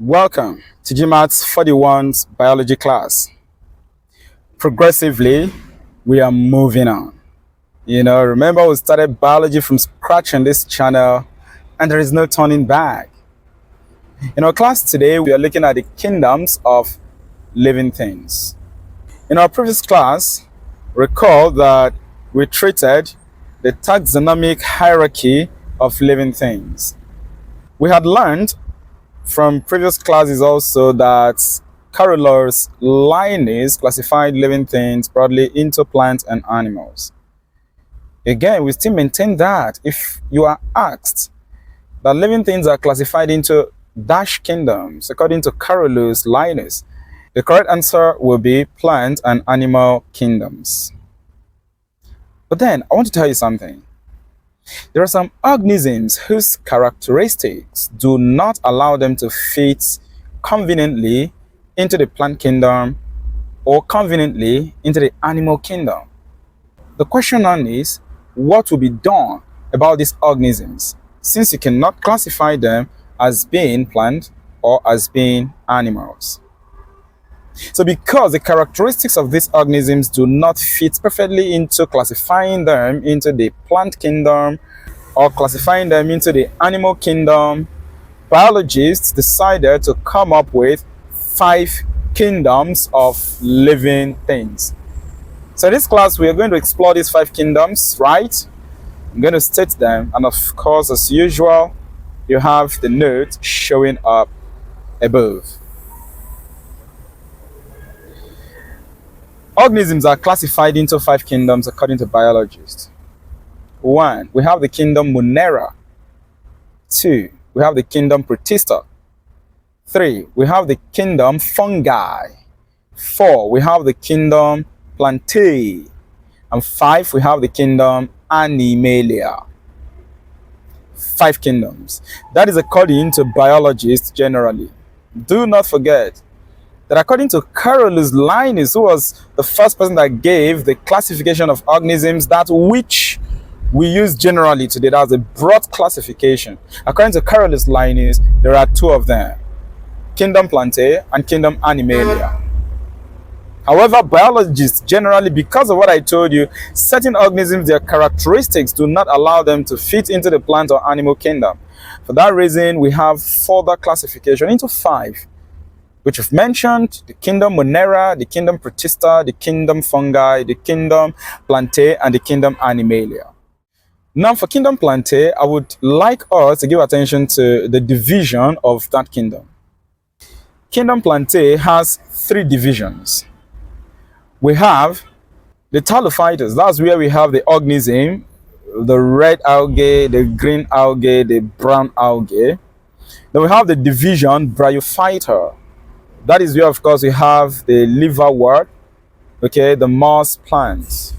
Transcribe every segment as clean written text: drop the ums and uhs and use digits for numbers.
Welcome to GMAETS 41's biology class. Progressively, we are moving on. Remember we started biology from scratch on this channel and there is no turning back. In our class today, we are looking at the kingdoms of living things. In our previous class, recall that we treated the taxonomic hierarchy of living things. We had learned from previous classes also that Carolus Linnaeus classified living things broadly into plants and animals. Again, we still maintain that if you are asked that living things are classified into dash kingdoms according to Carolus Linnaeus, the correct answer will be plant and animal kingdoms. But then I want to tell you something. There are some organisms whose characteristics do not allow them to fit conveniently into the plant kingdom or conveniently into the animal kingdom. The question now is, what will be done about these organisms, since you cannot classify them as being plant or as being animals? So because the characteristics of these organisms do not fit perfectly into classifying them into the plant kingdom or classifying them into the animal kingdom, biologists decided to come up with 5 kingdoms of living things. So in this class, we are going to explore these 5 kingdoms, right? I'm going to state them, and of course, as usual, you have the note showing up above. Organisms are classified into 5 kingdoms according to biologists. 1, we have the kingdom Monera. 2, we have the kingdom Protista. 3, we have the kingdom Fungi. 4, we have the kingdom Plantae. And 5, we have the kingdom Animalia. 5 kingdoms. That is according to biologists generally. Do not forget that according to Carolus Linnaeus, who was the first person that gave the classification of organisms, that which we use generally today, that's a broad classification. According to Carolus Linnaeus, there are 2 of them, kingdom Plantae and kingdom Animalia. However, biologists generally, because of what I told you, certain organisms, their characteristics do not allow them to fit into the plant or animal kingdom. For that reason, we have further classification into 5, which we've mentioned: the kingdom Monera, the kingdom Protista, the kingdom Fungi, the kingdom Plantae, and the kingdom Animalia. Now, for kingdom Plantae, I would like us to give attention to the division of that kingdom. Kingdom Plantae has 3 divisions. We have the Talophytes, that's where we have the organism, the red algae, the green algae, the brown algae. Then we have the division Bryophyta. That is where, of course, we have the liverwort, okay, the moss plants.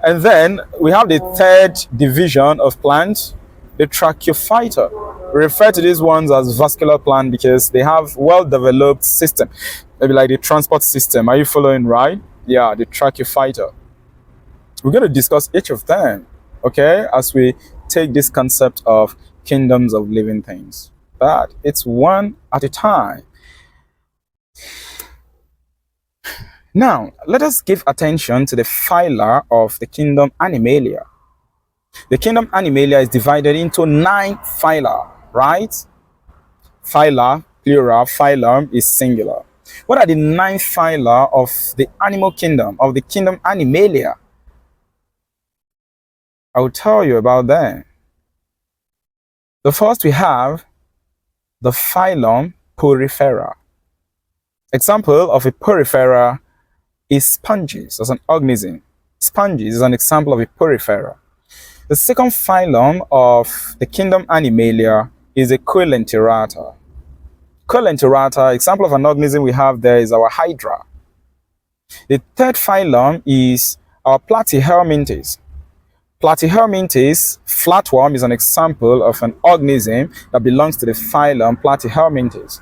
And then we have the 3rd division of plants, the Tracheophyta. We refer to these ones as vascular plant because they have well-developed system, maybe like the transport system. Are you following, right? Yeah, the Tracheophyta. We're going to discuss each of them, okay, as we take this concept of kingdoms of living things. But it's one at a time. Now, let us give attention to the phyla of the kingdom Animalia. The kingdom Animalia is divided into 9 phyla, right? Phyla, plural, phylum is singular. What are the 9 phyla of the animal kingdom, of the kingdom Animalia? I will tell you about them. The first, we have the phylum Porifera. Example of a porifera is sponges as an organism. Sponges is an example of a porifera. The second phylum of the kingdom Animalia is a Coelenterata. Coelenterata, example of an organism we have there is our Hydra. The 3rd phylum is our Platyhelminthes. Platyhelminthes, flatworm, is an example of an organism that belongs to the phylum Platyhelminthes.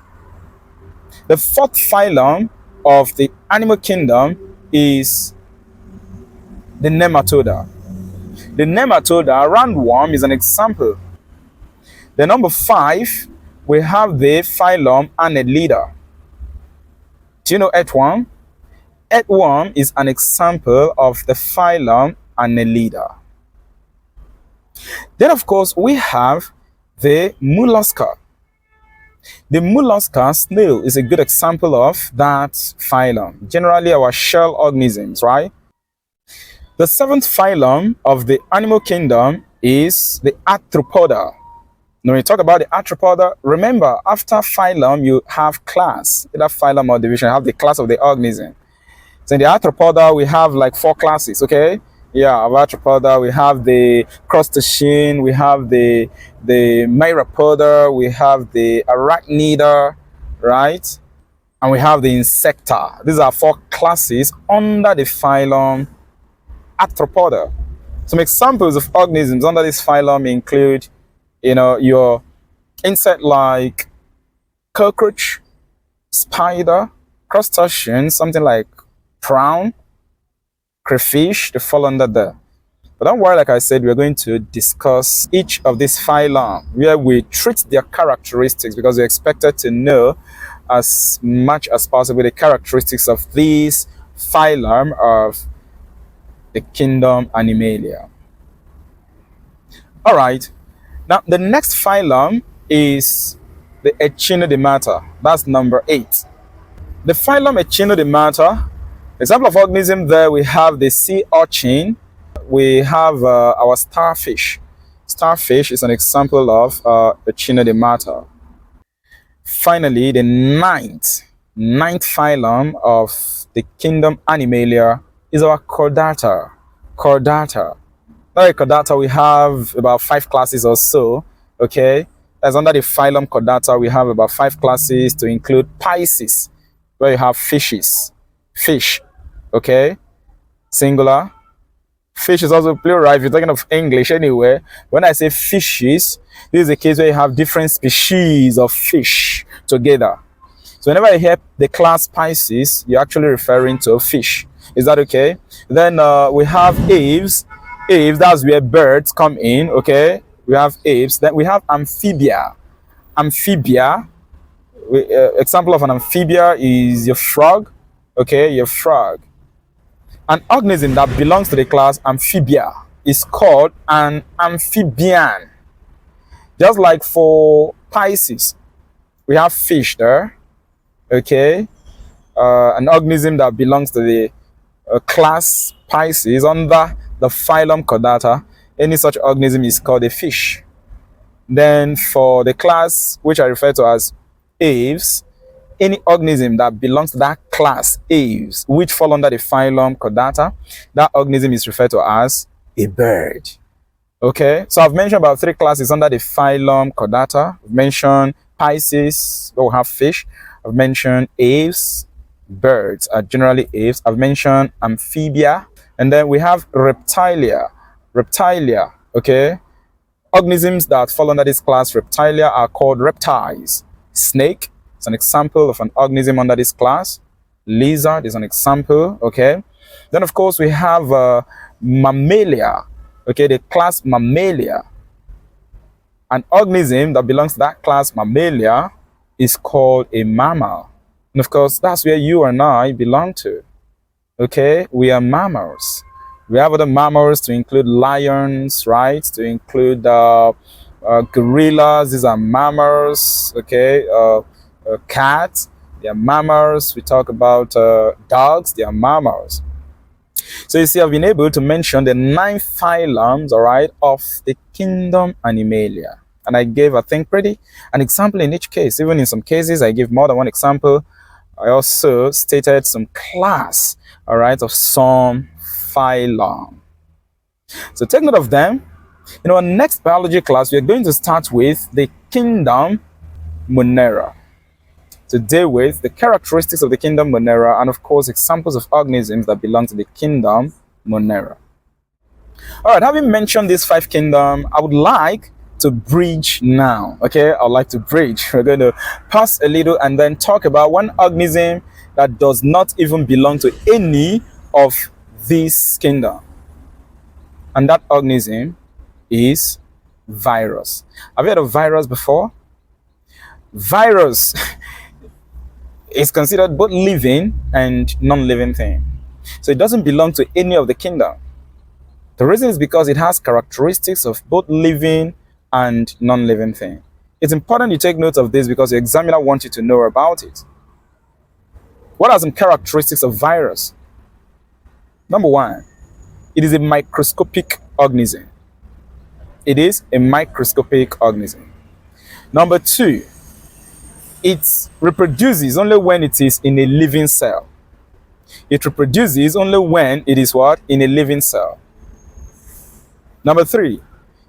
The 4th phylum of the animal kingdom is the Nematoda. The Nematoda, roundworm, is an example. The number 5 we have the phylum Annelida. Do you know earthworm? Earthworm is an example of the phylum Annelida. Then, of course, we have the mollusca. The mollusca snail is a good example of that phylum. Generally, our shell organisms, right? The seventh phylum of the animal kingdom is the arthropoda. Now, when you talk about the arthropoda, remember, after phylum, you have class. Either phylum or division, you have the class of the organism. So in the arthropoda, we have like 4 classes, okay? Yeah, of arthropoda, we have the crustacean, we have the myriapoda, we have the arachnida, right? And we have the insecta. These are 4 classes under the phylum arthropoda. Some examples of organisms under this phylum include, your insect like cockroach, spider, crustacean, something like prawn, crayfish, they fall under there. But don't worry, like I said, we're going to discuss each of these phylum where we treat their characteristics, because we're expected to know as much as possible the characteristics of these phylum of the kingdom Animalia. All right. Now, the next phylum is the Echinodemata. That's number 8. The phylum Echinodemata, example of organism there, we have the sea urchin. We have our starfish. Starfish is an example of Echinodemata. Finally, the ninth phylum of the kingdom Animalia is our chordata. Chordata. Now, chordata, we have about 5 classes or so. Okay, as under the phylum chordata, we have about 5 classes to include Pisces, where you have fishes, fish. Okay, singular. Fish is also plural if you're talking of English anyway. When I say fishes, this is a case where you have different species of fish together. So whenever you hear the class Pisces, you're actually referring to a fish. Is that okay? Then we have aves. Aves, that's where birds come in, okay? We have aves. Then we have amphibia. Amphibia, example of an amphibia is your frog, okay? Your frog. An organism that belongs to the class Amphibia is called an amphibian. Just like for Pisces, we have fish there, okay? An organism that belongs to the class Pisces under the phylum Chordata, any such organism is called a fish. Then for the class which I refer to as aves, any organism that belongs to that class aves, which fall under the phylum Chordata, that organism is referred to as a bird. Okay, so I've mentioned about 3 classes under the phylum Chordata. I've mentioned Pisces, where we have fish. I've mentioned aves, birds are generally aves. I've mentioned amphibia, and then we have reptilia. Reptilia, okay? Organisms that fall under this class, reptilia, are called reptiles. Snake is an example of an organism under this class. Lizard is an example, okay? Then, of course, we have Mammalia, okay? The class Mammalia. An organism that belongs to that class Mammalia is called a mammal. And, of course, that's where you and I belong to, okay? We are mammals. We have other mammals to include lions, right? To include gorillas. These are mammals, okay? Cats, they are mammals. We talk about dogs, they are mammals. So you see, I've been able to mention the 9 phylums, all right, of the kingdom Animalia. And I gave, I think, an example in each case. Even in some cases, I give more than one example. I also stated some class, all right, of some phylum. So take note of them. In our next biology class, we are going to start with the kingdom Monera, to deal with the characteristics of the kingdom Monera and, of course, examples of organisms that belong to the kingdom Monera. All right, having mentioned these 5 kingdoms, I would like to bridge now, okay? I would like to bridge. We're going to pause a little and then talk about one organism that does not even belong to any of this kingdom. And that organism is virus. Have you heard of virus before? Virus is considered both living and non-living thing. So it doesn't belong to any of the kingdom. The reason is because it has characteristics of both living and non-living thing. It's important you take note of this because the examiner wants you to know about it. What are some characteristics of virus? Number one, it is a microscopic organism. It is a microscopic organism. Number two, it reproduces only when it is in a living cell. It reproduces only when it is what? In a living cell. Number three,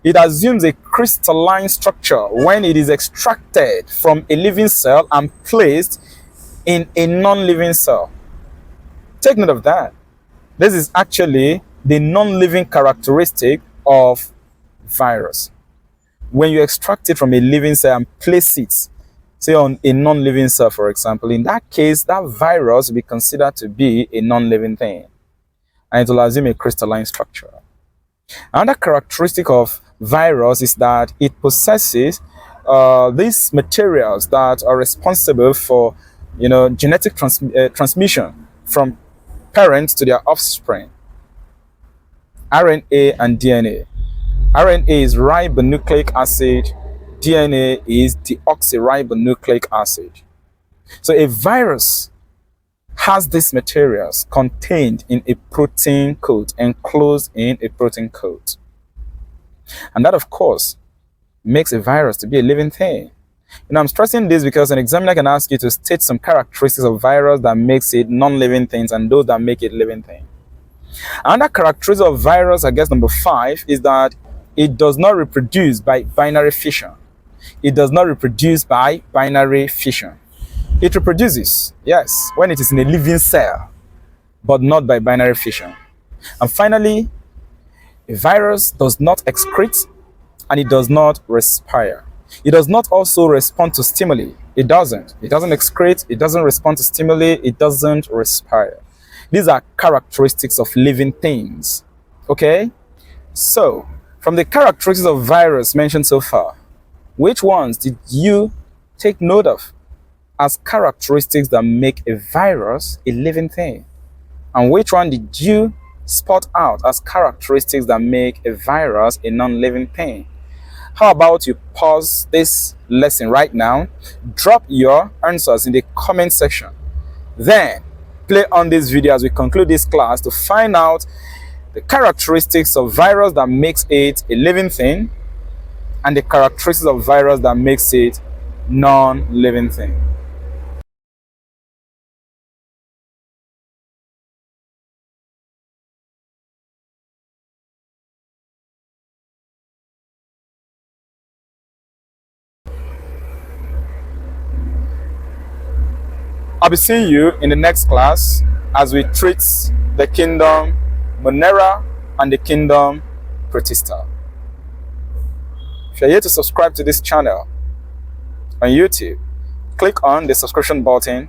it assumes a crystalline structure when it is extracted from a living cell and placed in a non-living cell. Take note of that. This is actually the non-living characteristic of virus. When you extract it from a living cell and place it, say on a non-living cell, for example, in that case, that virus will be considered to be a non-living thing, and it will assume a crystalline structure. Another characteristic of virus is that it possesses these materials that are responsible for, genetic transmission from parents to their offspring. RNA and DNA. RNA is ribonucleic acid. DNA is deoxyribonucleic acid. So a virus has these materials contained in a protein coat, enclosed in a protein coat. And that, of course, makes a virus to be a living thing. I'm stressing this because an examiner can ask you to state some characteristics of virus that makes it non-living things and those that make it living thing. Another characteristic of virus, I guess number 5, is that it does not reproduce by binary fission. It does not reproduce by binary fission. It reproduces, yes, when it is in a living cell, but not by binary fission. And finally, a virus does not excrete and it does not respire. It does not also respond to stimuli. It doesn't. It doesn't excrete, it doesn't respond to stimuli, it doesn't respire. These are characteristics of living things. Okay? So, from the characteristics of virus mentioned so far, which ones did you take note of as characteristics that make a virus a living thing? And which one did you spot out as characteristics that make a virus a non-living thing? How about you pause this lesson right now, drop your answers in the comment section, then play on this video as we conclude this class to find out the characteristics of virus that makes it a living thing and the characteristics of virus that makes it non-living thing. I'll be seeing you in the next class as we treat the kingdom Monera and the kingdom Protista. If you're here to subscribe to this channel on YouTube, click on the subscription button,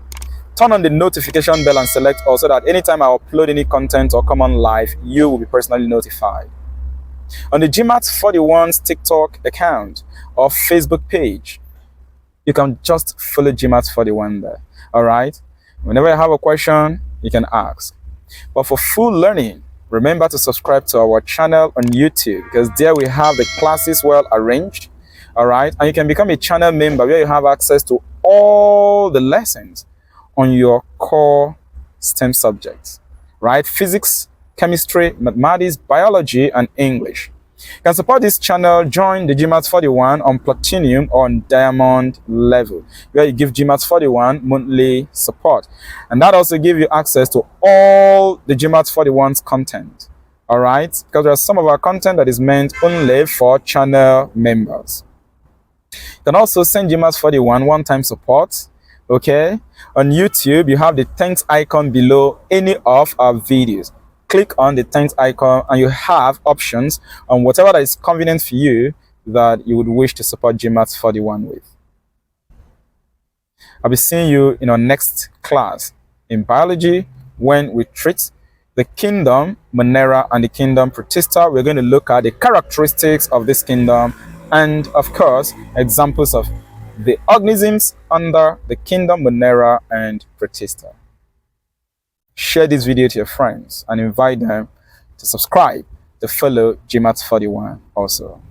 turn on the notification bell and select all so that anytime I upload any content or come on live, you will be personally notified. On the GMAETS 41's TikTok account or Facebook page, you can just follow GMAETS 41 there. Alright? Whenever you have a question, you can ask. But for full learning, remember to subscribe to our channel on YouTube because there we have the classes well arranged. Alright? And you can become a channel member where you have access to all the lessons on your core STEM subjects. Right? Physics, chemistry, mathematics, biology, and English. You can support this channel, join the GMAETS 41 on platinum or on diamond level, where you give GMAETS 41 monthly support. And that also gives you access to all the GMAETS 41's content. Alright? Because there's some of our content that is meant only for channel members. You can also send GMAETS 41 one-time support. Okay? On YouTube, you have the thanks icon below any of our videos. Click on the thanks icon and you have options on whatever that is convenient for you that you would wish to support GMAETS 41 with. I'll be seeing you in our next class in biology when we treat the kingdom Monera and the kingdom Protista. We're going to look at the characteristics of this kingdom and, of course, examples of the organisms under the kingdom Monera and Protista. Share this video to your friends and invite them to subscribe to follow GMAETS 41 also.